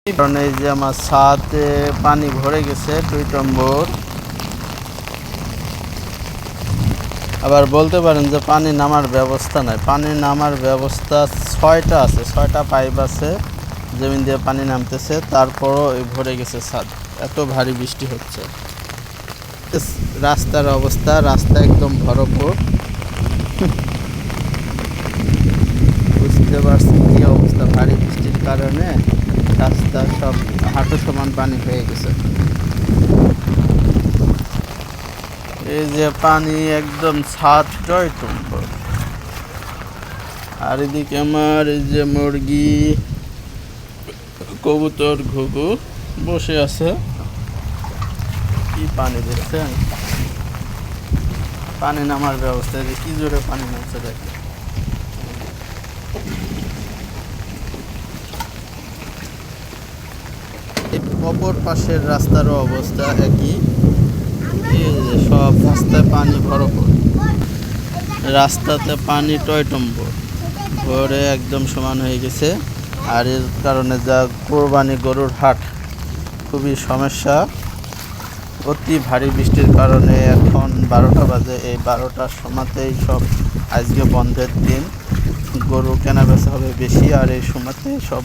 কারণ এই যে আমার ছাদে পানি ভরে গেছে 2 টম্বর। আবার বলতে পারেন যে পানি নামার ব্যবস্থা নাই। পানি নামার ব্যবস্থা 6টা আছে, 6টা পাইপ আছে জমিন দিয়ে পানি নামতেছে, তারপরও ভরে গেছে ছাদ। এত ভারী বৃষ্টি হচ্ছে। রাস্তার অবস্থা, রাস্তা একদম ভরপুর। বুঝতে পারছি কি অবস্থা, ভারী বৃষ্টির কারণে রাস্তা সব হাঁটু সমান পানি হয়ে গেছে। এই যে পানি একদম ছাদ 6 টম্বর। আর এদিকে আমার এই যে মুরগি, কবুতর, ঘুঘু বসে আছে। কি পানি দেখছেন, পানি নামার ব্যবস্থা, যে কি জোরে পানি নামছে দেখেন। অপর পাশের রাস্তারও অবস্থা একই। এই যে সব রাস্তায় পানি ভরপুর, রাস্তাতে পানি 6 টম্বর ভরে একদম সমান হয়ে গেছে। আর এর কারণে যা কোরবানি গরুর হাট খুবই সমস্যা। অতি ভারী বৃষ্টির কারণে এখন 12টা বাজে, এই 12টার সময়তেই সব আজকে বন্ধের দিন, গরু কেনা বেচা হবে বেশি। আর এই সময়তে সব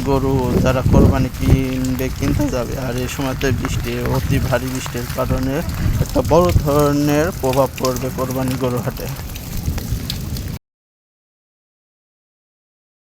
গরু যারা কোরবানি কিনতে যাবে, আর এই সময়তে বৃষ্টি, অতি ভারী বৃষ্টির কারণে একটা বড় ধরনের প্রভাব পড়বে কোরবানি গরু হাটে।